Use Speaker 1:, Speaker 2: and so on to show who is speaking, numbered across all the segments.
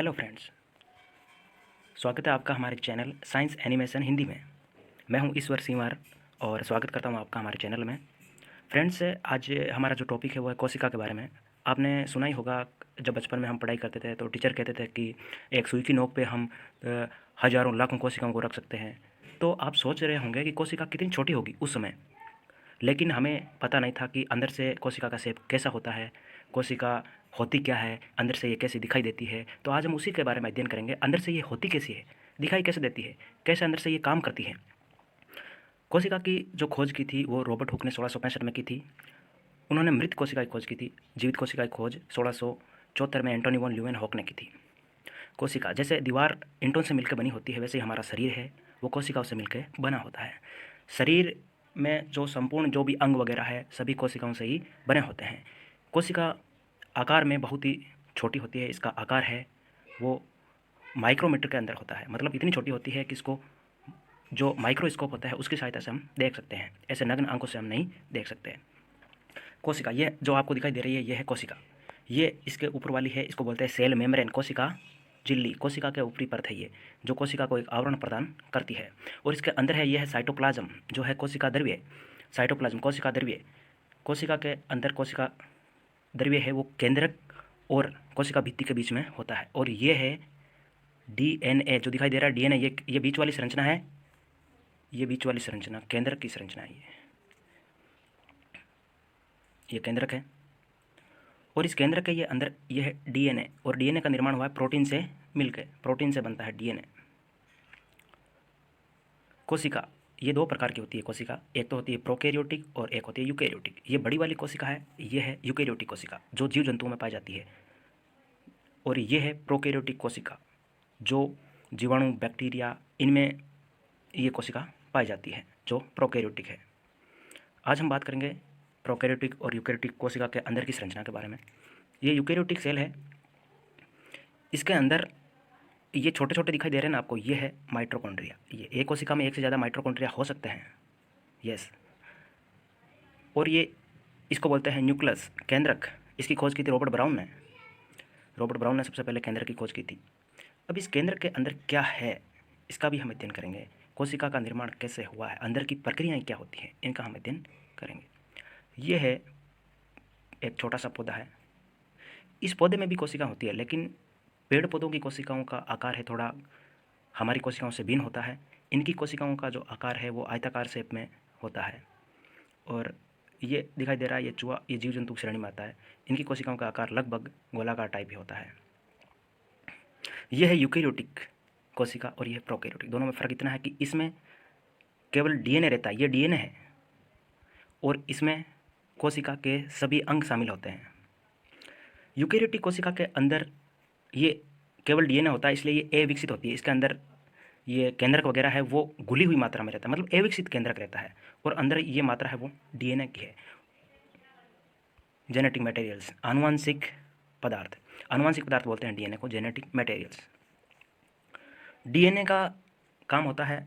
Speaker 1: Hello friends, स्वागत है आपका हमारे चैनल साइंस एनिमेशन हिंदी में। मैं हूं ईश्वर सिंवार और स्वागत करता हूं आपका हमारे चैनल में। फ्रेंड्स, आज हमारा जो टॉपिक है वो है कोशिका के बारे में। आपने सुना ही होगा, जब बचपन में हम पढ़ाई करते थे तो टीचर कहते थे कि एक सुई की नोक पे हम हज़ारों लाखों कोशिकाओं को रख सकते हैं। तो आप सोच रहे होंगे कि कोशिका कितनी छोटी होगी उस समय, लेकिन हमें पता नहीं था कि अंदर से कोशिका का शेप कैसा होता है, कोशिका होती क्या है, अंदर से ये कैसी दिखाई देती है। तो आज हम उसी के बारे में अध्ययन करेंगे, अंदर से ये होती कैसी है, दिखाई कैसे देती है, कैसे अंदर से ये काम करती है। कोशिका की जो खोज की थी वो रॉबर्ट हुक ने 1665 में की थी। उन्होंने मृत कोशिका की खोज की थी। जीवित कोशिका की खोज 1674 में एंटोनी वॉन ल्यूवेनहॉक ने की थी। कोशिका जैसे दीवार ईंटों से मिलकर बनी होती है, वैसे ही हमारा शरीर है वो कोशिकाओं से मिलकर बना होता है। शरीर में जो संपूर्ण जो भी अंग वगैरह है सभी कोशिकाओं से ही बने होते हैं। कोशिका आकार में बहुत ही छोटी होती है। इसका आकार है वो माइक्रोमीटर के अंदर होता है, मतलब इतनी छोटी होती है कि इसको जो माइक्रोस्कोप होता है उसकी सहायता से हम देख सकते हैं, ऐसे नग्न आंखों से हम नहीं देख सकते। कोशिका, ये जो आपको दिखाई दे रही है ये है कोशिका। ये इसके ऊपर वाली है, इसको बोलते हैं सेल मेम्ब्रेन। कोशिका झिल्ली, कोशिका के ऊपरी परत है ये, जो कोशिका को एक आवरण प्रदान करती है। और इसके अंदर है, यह है साइटोप्लाज्म, जो है कोशिका द्रव्य। साइटोप्लाज्म कोशिका द्रव्य, कोशिका के अंदर कोशिका द्रव्य है वो केंद्रक और कोशिका भित्ति के बीच में होता है। और ये है डीएनए, जो दिखाई दे रहा है डीएनए, ये बीच वाली संरचना है, ये बीच वाली संरचना केंद्रक की संरचना है। ये केंद्रक है और इस केंद्रक के ये अंदर ये है डीएनए, और डीएनए का निर्माण हुआ है प्रोटीन से मिलकर, प्रोटीन से बनता है डीएनए। कोशिका ये दो प्रकार की होती है कोशिका, एक तो होती है प्रोकैरियोटिक और एक होती है यूकैरियोटिक। ये बड़ी वाली कोशिका है, ये है यूकैरियोटिक कोशिका जो जीव जंतुओं में पाई जाती है, और ये है प्रोकैरियोटिक कोशिका जो जीवाणु बैक्टीरिया इनमें ये कोशिका पाई जाती है, जो प्रोकैरियोटिक है। आज हम बात करेंगे प्रोकैरियोटिक और यूकैरियोटिक कोशिका के अंदर की संरचना के बारे में। ये यूकैरियोटिक सेल है, इसके अंदर ये छोटे छोटे दिखाई दे रहे हैं ना आपको, ये है माइटोकॉन्ड्रिया। ये एक कोशिका में एक से ज़्यादा माइटोकॉन्ड्रिया हो सकते हैं, यस। और ये इसको बोलते हैं न्यूक्लियस, केंद्रक। इसकी खोज की थी रॉबर्ट ब्राउन ने। रॉबर्ट ब्राउन ने सबसे पहले केंद्रक की खोज की थी। अब इस केंद्र के अंदर क्या है इसका भी हम अध्ययन करेंगे। कोशिका का निर्माण कैसे हुआ है, अंदर की प्रक्रियाएं क्या होती हैं, इनका हम अध्ययन करेंगे। ये है एक छोटा सा पौधा है, इस पौधे में भी कोशिका होती है, लेकिन पेड़ पौधों की कोशिकाओं का आकार है थोड़ा हमारी कोशिकाओं से भिन्न होता है। इनकी कोशिकाओं का जो आकार है वो आयताकार शेप में होता है। और ये दिखाई दे रहा है, ये चूहा, ये जीव जंतु श्रेणी में आता है। इनकी कोशिकाओं का आकार लगभग गोलाकार टाइप ही होता है। यह है यूकैरियोटिक कोशिका और यह प्रोकैरियोटिक। दोनों में फ़र्क इतना है कि इसमें केवल डीएनए रहता है, ये डीएनए है, और इसमें कोशिका के सभी अंग शामिल होते हैं। यूकैरियोटिक कोशिका के अंदर ये केवल डीएनए होता है, इसलिए ये अविकसित होती है। इसके अंदर ये केंद्रक वगैरह है वो घुली हुई मात्रा में रहता है, मतलब अविकसित केंद्रक रहता है, और अंदर ये मात्रा है वो डीएनए की है। जेनेटिक मटेरियल्स, आनुवांशिक पदार्थ, आनुवांशिक पदार्थ बोलते हैं डीएनए को, जेनेटिक मटेरियल्स। डीएनए का काम होता है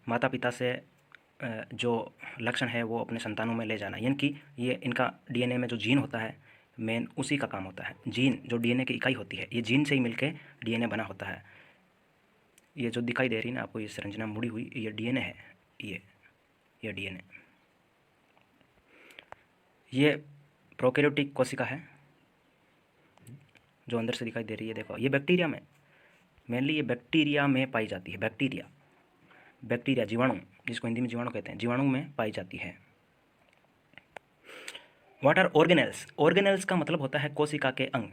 Speaker 1: माता पिता से जो लक्षण है वो अपने संतानों में ले जाना, यानी कि ये इनका डीएनए में जो जीन होता है मेन, उसी का काम होता है। जीन जो डीएनए की इकाई होती है, ये जीन से ही मिलके डीएनए बना होता है। ये जो दिखाई दे रही है ना आपको, ये संरचना मुड़ी हुई, ये डीएनए है। ये डीएनए, ये प्रोकैरियोटिक कोशिका है जो अंदर से दिखाई दे रही है। देखो, ये बैक्टीरिया में, मेनली ये बैक्टीरिया में पाई जाती है। बैक्टीरिया जीवाणु, जिसको हिंदी में जीवाणु कहते हैं, जीवाणु में पाई जाती है। What are organelles? ऑर्गेनेल्स का मतलब होता है कोशिका के अंग।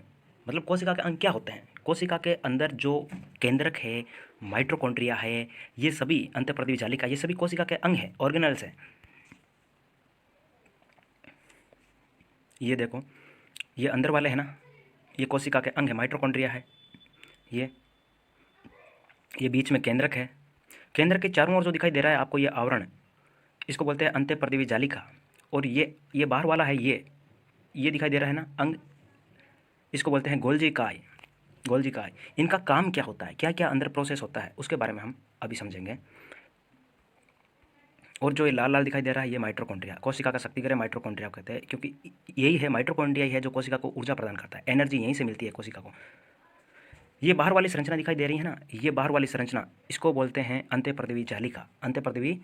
Speaker 1: मतलब कोशिका के अंग क्या होते हैं? कोशिका के अंदर जो केंद्रक है, माइटोकॉन्ड्रिया है, ये सभी अंतःप्रदिवी जालिका, ये सभी कोशिका के अंग है, ऑर्गेनेल्स है। ये देखो, ये अंदर वाले हैं ना, ये कोशिका के अंग है, माइटोकॉन्ड्रिया है। ये बीच में केंद्रक है। केंद्र के चारों ओर जो दिखाई दे रहा है आपको, ये आवरण, इसको बोलते हैं अंतःप्रदिवी जालिका। और ये बाहर वाला है, ये दिखाई दे रहा है ना अंग, इसको बोलते हैं गोल्जी काय। इनका काम क्या होता है, क्या क्या अंदर प्रोसेस होता है, उसके बारे में हम अभी समझेंगे। और जो ये लाल लाल दिखाई दे रहा है, ये माइटोकॉन्ड्रिया, कोशिका का शक्तिग्रह माइटोकॉन्ड्रिया कहते हैं, क्योंकि यही है, माइटोकॉन्ड्रिया ही है जो कोशिका को ऊर्जा प्रदान करता है, एनर्जी यहीं से मिलती है कोशिका को। ये बाहर वाली संरचना दिखाई दे रही है ना, ये बाहर वाली संरचना, इसको बोलते हैं अंतःपर्दवीय जालिका। अंतःपर्दवीय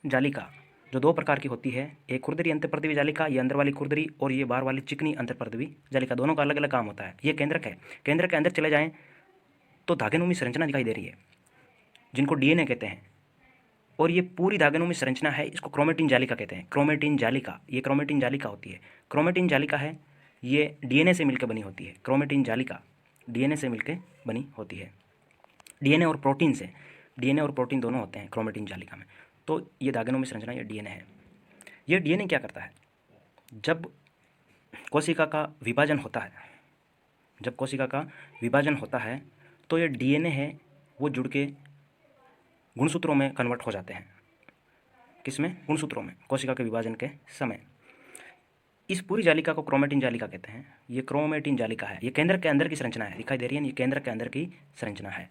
Speaker 1: जालिका जो दो प्रकार की होती है, एक खुरदरी अंतःपर्दवीय जालिका, ये अंदर वाली खुरदरी, और ये बाहर वाली चिकनी अंतःपर्दवीय जालिका, दोनों का अलग अलग काम होता है। ये केंद्रक है। केंद्र के अंदर चले जाएं तो धागेनुमी संरचना दिखाई दे रही है, जिनको डीएनए कहते हैं, और ये पूरी धागेनुमी संरचना है, इसको क्रोमेटिन जालिका कहते हैं। क्रोमेटिन जालिका, ये क्रोमेटिन जालिका होती है। क्रोमेटिन जालिका है, ये डीएनए से मिलकर बनी होती है। क्रोमेटिन जालिका डीएनए से मिलकर बनी होती है, डीएनए और प्रोटीन से। डीएनए और प्रोटीन दोनों होते हैं क्रोमेटिन जालिका में। तो ये धागेनुमी संरचना, ये डीएनए है। ये डीएनए क्या करता है, जब कोशिका का विभाजन होता है, जब कोशिका का विभाजन होता है तो ये डीएनए है वो जुड़ के गुणसूत्रों में कन्वर्ट हो जाते हैं। किसमें? गुणसूत्रों में, कोशिका के विभाजन के समय। इस पूरी जालिका को क्रोमेटिन जालिका कहते हैं। ये क्रोमेटिन जालिका है, ये केंद्र के अंदर की संरचना है, दिखाई दे रही है, ये केंद्र के अंदर की संरचना है।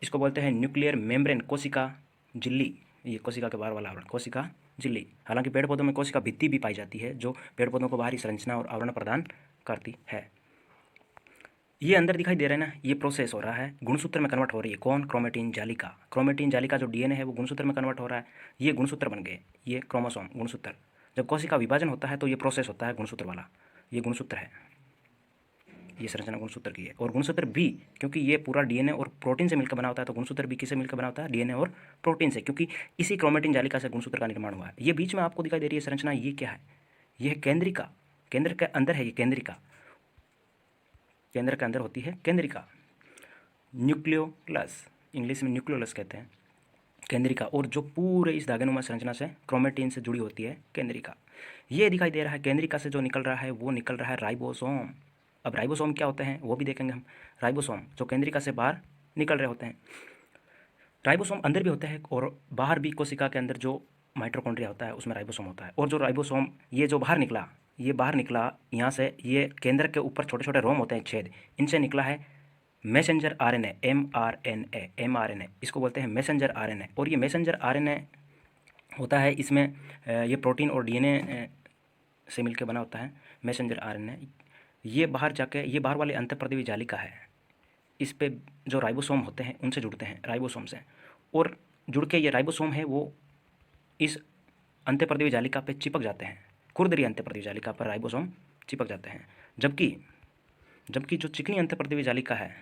Speaker 1: इसको बोलते हैं न्यूक्लियर मेम्ब्रेन, कोशिका झिल्ली। ये कोशिका के बाहर वाला आवरण, कोशिका झिल्ली। हालांकि पेड़ पौधों में कोशिका भित्ति भी पाई जाती है, जो पेड़ पौधों को बाहरी संरचना और आवरण प्रदान करती है। ये अंदर दिखाई दे रहा है ना, ये प्रोसेस हो रहा है, गुणसूत्र में कन्वर्ट हो रही है। कौन? क्रोमेटिन जालिका। क्रोमेटिन जालिका जो डीएनए है वो गुणसूत्र में कन्वर्ट हो रहा है, ये गुणसूत्र बन गए, ये क्रोमोसोम, गुणसूत्र। जब कोशिका विभाजन होता है तो ये प्रोसेस होता है गुणसूत्र वाला, ये गुणसूत्र है, ये संरचना गुणसूत्र की है। और गुणसूत्र भी, क्योंकि ये पूरा डीएनए और प्रोटीन से मिलकर बना होता है, तो गुणसूत्र भी किससे मिलकर बना होता है? डीएनए और प्रोटीन से, क्योंकि इसी क्रोमेटिन जालिका से गुणसूत्र का निर्माण हुआ है। ये बीच में आपको दिखाई दे रही है संरचना, ये क्या है? ये है केंद्रिका। केंद्र के अंदर है ये केंद्रिका, केंद्र के अंदर होती है केंद्रिका। न्यूक्लियोलस, इंग्लिश में न्यूक्लियोलस कहते हैं केंद्रिका, और जो पूरे इस धागेनुमा संरचना से क्रोमेटिन से जुड़ी होती है केंद्रिका। ये दिखाई दे रहा है, केंद्रिका से जो निकल रहा है वो निकल रहा है राइबोसोम। अब राइबोसोम क्या होते हैं वो भी देखेंगे हम। राइबोसोम जो केंद्रिका से बाहर निकल रहे होते हैं, राइबोसोम अंदर भी होते हैं और बाहर भी। कोशिका के अंदर जो माइटोकॉन्ड्रिया होता है उसमें राइबोसोम होता है। और जो राइबोसोम ये जो बाहर निकला, ये बाहर निकला यहाँ से, ये केंद्र के ऊपर छोटे छोटे रोम होते हैं, छेद, इनसे निकला है मैसेंजर आरएनए, एमआरएनए, एमआरएनए, इसको बोलते हैं मैसेंजर आरएनए। और ये मैसेंजर आरएनए होता है, इसमें ये प्रोटीन और डीएनए से मिलकर बना होता है मैसेंजर आरएनए। ये बाहर जाके, ये बाहर वाले अंतःपर्दवीय जालिका है, इस पे जो राइबोसोम होते हैं उनसे जुड़ते हैं, राइबोसोम से, और जुड़ के ये राइबोसोम है वो इस अंतःपर्दवीय जालिका पे चिपक जाते हैं। खुरदरी अंतःपर्दवीय जालिका पर राइबोसोम चिपक जाते हैं। जबकि जो चिकनी अंतःपर्दवीय जालिका है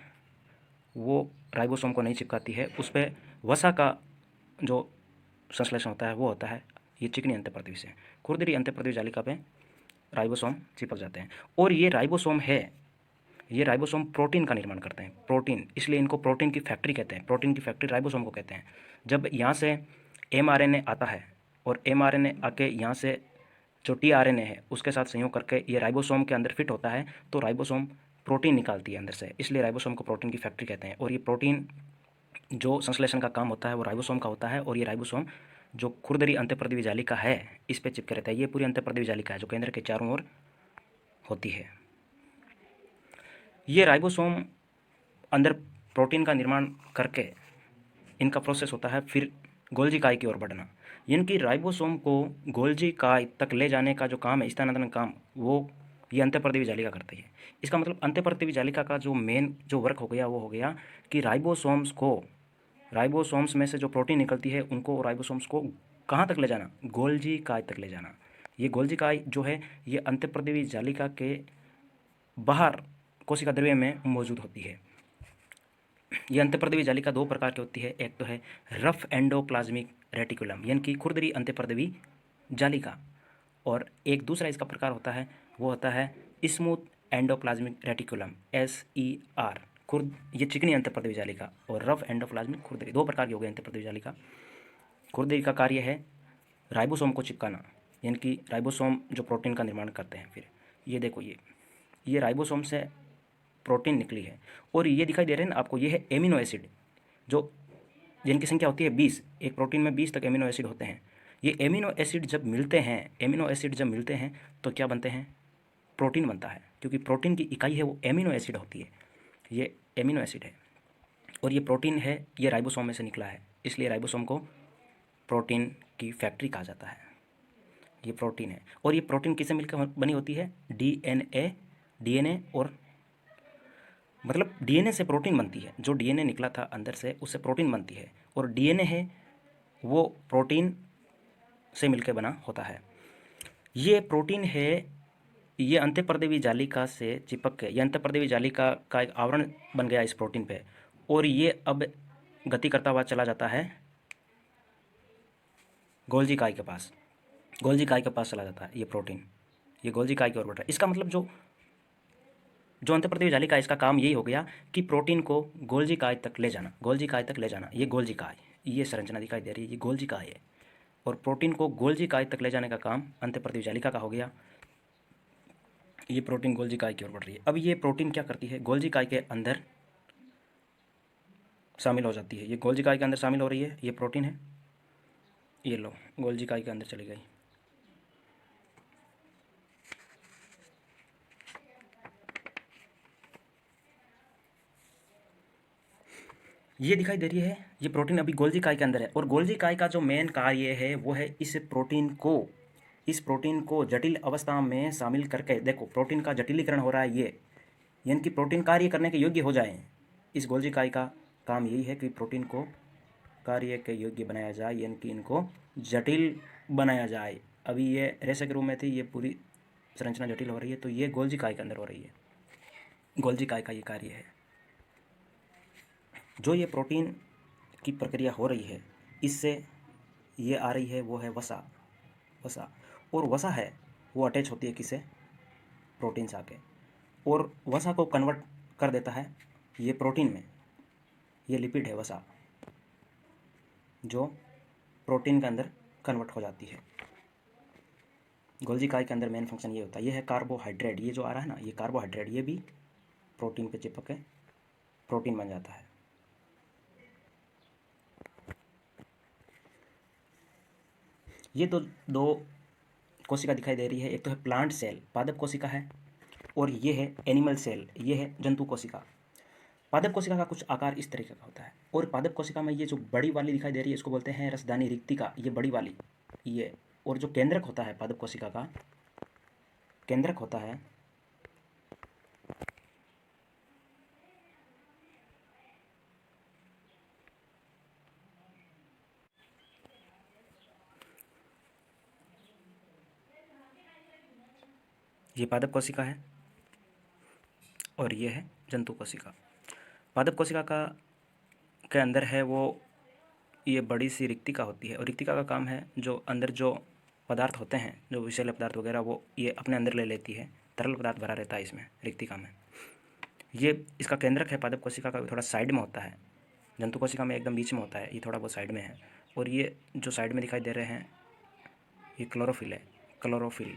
Speaker 1: वो राइबोसोम को नहीं चिपकाती है, उस पर वसा का जो संश्लेषण होता है वो होता है ये चिकनी अंतःपर्दवीय से। खुरदरी अंतःपर्दवीय जालिका पे राइबोसोम चिपक जाते हैं। और ये राइबोसोम है, ये राइबोसोम प्रोटीन का निर्माण करते हैं, प्रोटीन, इसलिए इनको प्रोटीन की फैक्ट्री कहते हैं। प्रोटीन की फैक्ट्री राइबोसोम को कहते हैं। जब यहाँ से एमआरएनए आता है और एमआरएनए आके यहाँ से जो टीआरएनए है उसके साथ संयोग करके ये राइबोसोम के अंदर फिट होता है, तो राइबोसोम प्रोटीन निकालती है अंदर से, इसलिए राइबोसोम को प्रोटीन की फैक्ट्री कहते हैं। और ये प्रोटीन जो संश्लेषण का काम होता है वो राइबोसोम का होता है। और ये राइबोसोम जो खुरदरी अंतःपर्दवीय जालिका है इस पे चिपके रहता है। ये पूरी अंतःपर्दवीय जालिका है जो केंद्र के चारों ओर होती है। ये राइबोसोम अंदर प्रोटीन का निर्माण करके इनका प्रोसेस होता है फिर गोल्जी काय की ओर बढ़ना। इनकी राइबोसोम को गोल्जी काय तक ले जाने का जो काम है, स्थानांतरण काम, वो ये अंतःपर्दवीय जालिका करती है। इसका मतलब अंतःपर्दवीय जालिका का जो मेन जो वर्क हो गया वो हो गया कि राइबोसोम्स को, राइबोसोम्स में से जो प्रोटीन निकलती है उनको, राइबोसोम्स को कहाँ तक ले जाना? गोल्जी काय तक ले जाना। ये गोल्जी काय जो है ये अंतःपर्दवीय जालिका के बाहर कोशिका द्रव्य में मौजूद होती है। ये अंतःपर्दवीय जालिका दो प्रकार की होती है, एक तो है रफ एंडोप्लाज्मिक रेटिकुलम यानी कि खुरदरी अंतःपर्दवीय जालिका, और एक दूसरा इसका प्रकार होता है वो होता है smooth endoplasmic reticulum, SER, Khurd, ये चिकनी अंतःपर्दवीय जालिका, और रफ एंडोप्लाज्मिक खुरदरी, दो प्रकार की हो गई अंतःपर्दवीय जालिका। खुरदरी का कार्य है राइबोसोम को चिपकाना, यानी कि राइबोसोम जो प्रोटीन का निर्माण करते हैं। फिर ये देखो, ये राइबोसोम से प्रोटीन निकली है, और ये दिखाई दे रहे हैं ना आपको, ये है एमिनो एसिड, जो जिनकी संख्या होती है 20, एक प्रोटीन में 20 तक एमिनो एसिड होते हैं। ये एमिनो एसिड जब मिलते हैं, एमिनो एसिड जब मिलते हैं तो क्या बनते हैं? प्रोटीन बनता है, क्योंकि प्रोटीन की इकाई है वो एमिनो एसिड होती है। ये एमिनो एसिड है और ये प्रोटीन है, ये राइबोसोम में से निकला है, इसलिए राइबोसोम को प्रोटीन की फैक्ट्री कहा जाता है। ये प्रोटीन है, और ये प्रोटीन किससे मिलकर बनी होती है? डीएनए और मतलब डीएनए से प्रोटीन बनती है, जो डीएनए निकला था अंदर से उससे प्रोटीन बनती है, और डीएनए है वो प्रोटीन से मिलकर बना होता है। ये प्रोटीन है, ये अंतःपर्देवी जालिका से चिपक के, ये अंतःपर्देवी जालिका का एक आवरण बन गया इस प्रोटीन पे, और ये अब गति करता हुआ चला जाता है गोल्जी काय के पास। गोल्जी काय के पास चला जाता है ये प्रोटीन, ये गोल्जी काय की ओर बढ़ रहा है। इसका मतलब जो जो अंतःपर्देवी जालिका है, इसका काम यही हो गया कि प्रोटीन को गोल्जी काय तक ले जाना, गोल्जी काय तक ले जाना। ये गोल्जी काय, ये संरचना दिखाई दे रही है, ये गोल्जी काय है, और प्रोटीन को गोल्जी काय तक ले जाने का काम अंतःपर्देवी जालिका का हो गया। ये प्रोटीन गोल्जी काय की ओर बढ़ रही है। अब ये प्रोटीन क्या करती है, गोल्जी काय के अंदर शामिल हो जाती है। ये गोल्जी काय के अंदर शामिल हो रही है, ये प्रोटीन है, ये लो गोल्जी काय के अंदर चली गई। ये दिखाई दे रही है, ये प्रोटीन अभी गोल्जी काय के अंदर है, और गोल्जी काय का जो मेन कार्य है वो है इस प्रोटीन को जटिल अवस्था में शामिल करके, देखो प्रोटीन का जटिलीकरण हो रहा है ये, यानी कि प्रोटीन कार्य करने के योग्य हो जाए। इस गोल्जी काय का काम यही है कि प्रोटीन को कार्य के योग्य बनाया जाए, यानी कि इनको जटिल बनाया जाए। अभी ये रेशे के रूप में थी, ये पूरी संरचना जटिल हो रही है, तो ये गोल्जी काय के अंदर हो रही है। गोल्जी काय का ये कार्य है। जो ये प्रोटीन की प्रक्रिया हो रही है, इससे ये आ रही है वो है वसा। और वसा है वो अटैच होती है किसे, प्रोटीन से आके, और वसा को कन्वर्ट कर देता है ये प्रोटीन में। ये लिपिड है वसा, जो प्रोटीन के अंदर कन्वर्ट हो जाती है। गोल्जी काय के अंदर मेन फंक्शन ये होता है। ये है कार्बोहाइड्रेट, ये जो आ रहा है ना, ये कार्बोहाइड्रेट, ये भी प्रोटीन पे चिपक के प्रोटीन बन जाता है। ये तो दो कोशिका दिखाई दे रही है, एक तो है प्लांट सेल, पादप कोशिका है, और ये है एनिमल सेल, ये है जंतु कोशिका। पादप कोशिका का कुछ आकार इस तरीके का होता है, और पादप कोशिका में ये जो बड़ी वाली दिखाई दे रही है इसको बोलते हैं रसदानी रिक्तिका, ये बड़ी वाली ये। और जो केंद्रक होता है पादप कोशिका का, केंद्रक होता है ये पादप कोशिका है, और ये है जंतु कोशिका। पादप कोशिका का के अंदर है वो ये बड़ी सी रिक्तिका होती है, और रिक्तिका का काम है जो अंदर जो पदार्थ होते हैं, जो विषैले पदार्थ वगैरह, वो ये अपने अंदर ले लेती है। तरल पदार्थ भरा रहता है इसमें रिक्तिका में। ये इसका केंद्रक है पादप कोशिका का, थोड़ा साइड में होता है। जंतु कोशिका में एकदम बीच में होता है, ये थोड़ा बहुत साइड में है। और ये जो साइड में दिखाई दे रहे हैं ये क्लोरोफिल है, क्लोरोफिल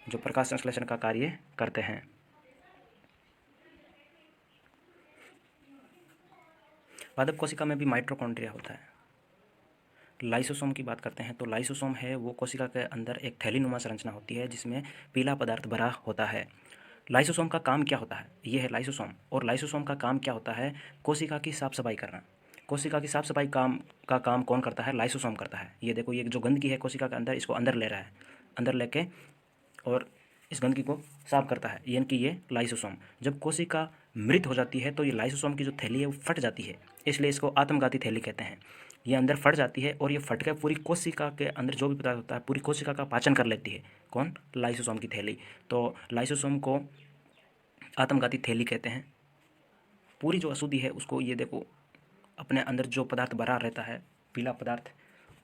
Speaker 1: जो प्रकाश संश्लेषण का कार्य करते हैं। पादप कोशिका में भी माइटोकॉन्ड्रिया होता है। लाइसोसोम की बात करते हैं तो लाइसोसोम है वो कोशिका के अंदर एक थैलीनुमा संरचना होती है जिसमें पीला पदार्थ भरा होता है। लाइसोसोम का काम क्या होता है, ये है लाइसोसोम। और लाइसोसोम का काम क्या होता है, कोशिका की साफ सफाई करना। कोशिका की साफ सफाई काम कौन करता है, लाइसोसोम करता है। ये देखो, ये जो गंदगी है कोशिका के अंदर, इसको अंदर ले रहा है, अंदर लेके और इस गंदगी को साफ करता है, यानी कि ये लाइसोसोम। जब कोशिका मृत हो जाती है तो ये लाइसोसोम की जो थैली है वो फट जाती है, इसलिए इसको आत्मघाती थैली कहते हैं। ये अंदर फट जाती है और ये फट कर पूरी कोशिका के अंदर जो भी पदार्थ होता है पूरी कोशिका का पाचन कर लेती है। कौन, लाइसोसोम की थैली। तो लाइसोसोम को आत्मघाती थैली कहते हैं। पूरी जो अशुद्धि है उसको ये देखो अपने अंदर जो पदार्थ भरा रहता है पीला पदार्थ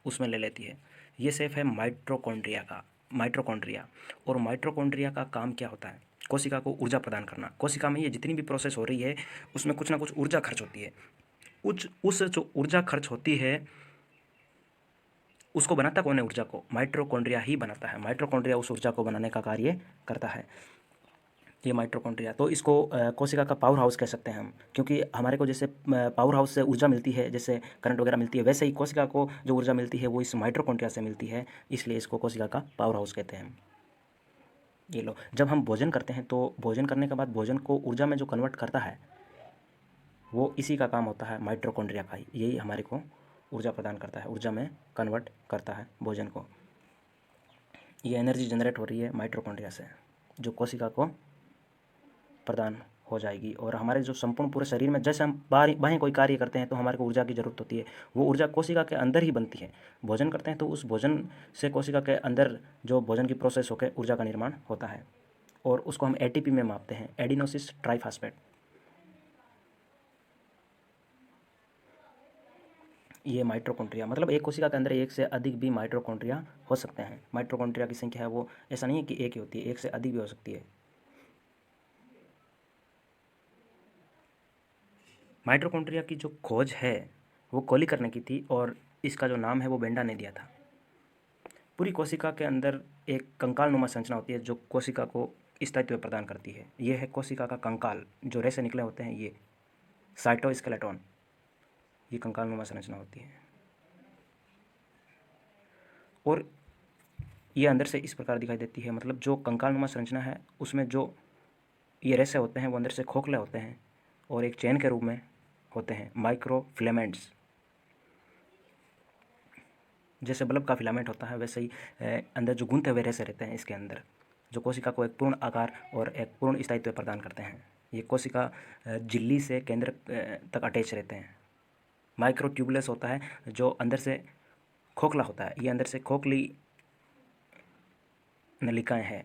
Speaker 1: उसमें ले लेती है। ये सेफ है माइटोकॉन्ड्रिया का, माइटोकॉन्ड्रिया। और माइटोकॉन्ड्रिया का काम क्या होता है, कोशिका को ऊर्जा प्रदान करना। कोशिका में ये जितनी भी प्रोसेस हो रही है उसमें कुछ ना कुछ ऊर्जा खर्च होती है। उस जो ऊर्जा खर्च होती है उसको बनाता कौन है, ऊर्जा को माइटोकॉन्ड्रिया ही बनाता है। माइटोकॉन्ड्रिया उस ऊर्जा को बनाने का कार्य करता है, ये माइटोकॉन्ड्रिया। तो इसको कोशिका का पावर हाउस कह सकते हैं हम, क्योंकि हमारे को जैसे पावर हाउस से ऊर्जा मिलती है, जैसे करंट वगैरह मिलती है, वैसे ही कोशिका को जो ऊर्जा मिलती है वो इस माइटोकॉन्ड्रिया से मिलती है, इसलिए इसको कोशिका का पावर हाउस कहते हैं हम। ये लो, जब हम भोजन करते हैं तो भोजन करने के बाद भोजन को ऊर्जा में जो कन्वर्ट करता है वो इसी का काम होता है, माइटोकॉन्ड्रिया का ही। यही हमारे को ऊर्जा प्रदान करता है, ऊर्जा में कन्वर्ट करता है भोजन को। ये एनर्जी जनरेट हो रही है माइटोकॉन्ड्रिया से, जो कोशिका को प्रदान हो जाएगी और हमारे जो संपूर्ण पूरे शरीर में जैसे हम बाहें कोई कार्य करते हैं तो हमारे को ऊर्जा की ज़रूरत होती है, वो ऊर्जा कोशिका के अंदर ही बनती है। भोजन करते हैं तो उस भोजन से कोशिका के अंदर जो भोजन की प्रोसेस होकर ऊर्जा का निर्माण होता है और उसको हम एटीपी में मापते हैं, एडिनोसिस ट्राइफास्फेट। ये माइटोकॉन्ड्रिया, मतलब एक कोशिका के अंदर एक से अधिक भी माइटोकॉन्ड्रिया हो सकते हैं। माइटोकॉन्ड्रिया की संख्या है वो ऐसा नहीं है कि एक ही होती है, एक से अधिक भी हो सकती है। माइटोकॉन्ड्रिया की जो खोज है वो कोलिकर ने की थी और इसका जो नाम है वो बेंडा ने दिया था। पूरी कोशिका के अंदर एक कंकाल नुमा संरचना होती है जो कोशिका को स्थायित्व प्रदान करती है। ये है कोशिका का कंकाल, जो रेसे निकले होते हैं, ये साइटोस्केलेटन, ये कंकाल नुमा संरचना होती है। और ये अंदर से इस प्रकार दिखाई देती है, मतलब जो कंकाल नुमा संरचना है उसमें जो ये रेसे होते हैं वो अंदर से खोखले होते हैं और एक चेन के रूप में होते हैं, माइक्रो फिलामेंट्स। जैसे बल्ब का फिलामेंट होता है वैसे ही अंदर जो गूंथे हुए रेसे रहते हैं इसके अंदर, जो कोशिका को एक पूर्ण आकार और एक पूर्ण स्थायित्व प्रदान करते हैं। ये कोशिका झिल्ली से केंद्र तक अटैच रहते हैं। माइक्रो ट्यूबुलस होता है जो अंदर से खोखला होता है, ये अंदर से खोखली नलिकाएं हैं।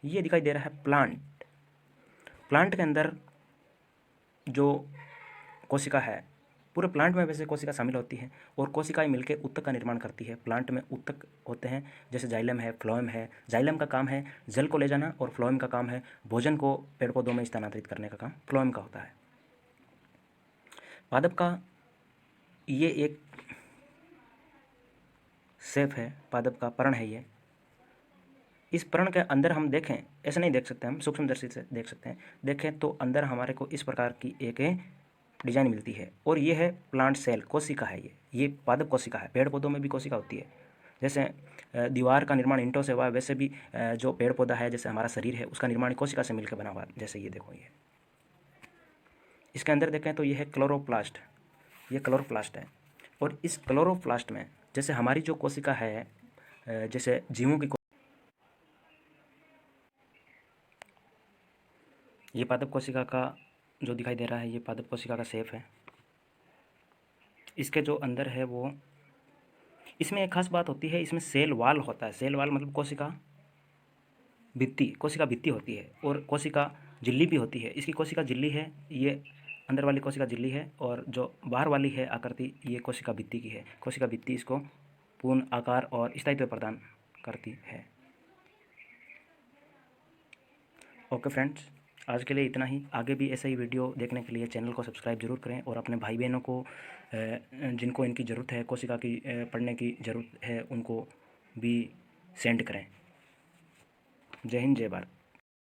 Speaker 1: ये दिखाई दे रहा है प्लांट। प्लांट के अंदर जो कोशिका है, पूरे प्लांट में वैसे कोशिका शामिल होती है और कोशिकाएं मिलकर ऊतक का निर्माण करती है। प्लांट में ऊतक होते हैं, जैसे जाइलम है, फ्लोएम है। जाइलम का काम है जल को ले जाना और फ्लोएम का काम है भोजन को पेड़ पौधों में स्थानांतरित करने का काम फ्लोएम का होता है। पादप का ये एक सेफ है, पादप का पर्ण है ये। इस पर्ण के अंदर हम देखें, ऐसे नहीं देख सकते, हम सूक्ष्मदर्शी से देख सकते हैं। देखें तो अंदर हमारे को इस प्रकार की एक डिजाइन मिलती है और ये है प्लांट सेल, कोशिका है ये पादप कोशिका है। पेड़ पौधों में भी कोशिका होती है। जैसे दीवार का निर्माण ईंटों से हुआ, वैसे भी जो पेड़ पौधा है, जैसे हमारा शरीर है, उसका निर्माण कोशिका से मिलकर बना हुआ। जैसे ये देखो, ये इसके अंदर देखें तो ये है क्लोरोप्लास्ट, ये क्लोरोप्लास्ट है। और इस क्लोरोप्लास्ट में जैसे हमारी जो कोशिका है, जैसे जीवों की, ये पादप कोशिका का जो दिखाई दे रहा है ये पादप कोशिका का शेप है। इसके जो अंदर है वो, इसमें एक खास बात होती है, इसमें सेल वाल होता है। सेल वाल मतलब कोशिका भित्ति होती है और कोशिका झिल्ली भी होती है। इसकी कोशिका झिल्ली है, ये अंदर वाली कोशिका झिल्ली है और जो बाहर वाली है आकृति, ये कोशिका भित्ति की है। कोशिका भित्ति इसको पूर्ण आकार और स्थायित्व प्रदान करती है। ओके फ्रेंड्स, आज के लिए इतना ही। आगे भी ऐसे ही वीडियो देखने के लिए चैनल को सब्सक्राइब जरूर करें और अपने भाई बहनों को जिनको इनकी ज़रूरत है, कोशिका की पढ़ने की ज़रूरत है, उनको भी सेंड करें। जय हिंद, जय भारत।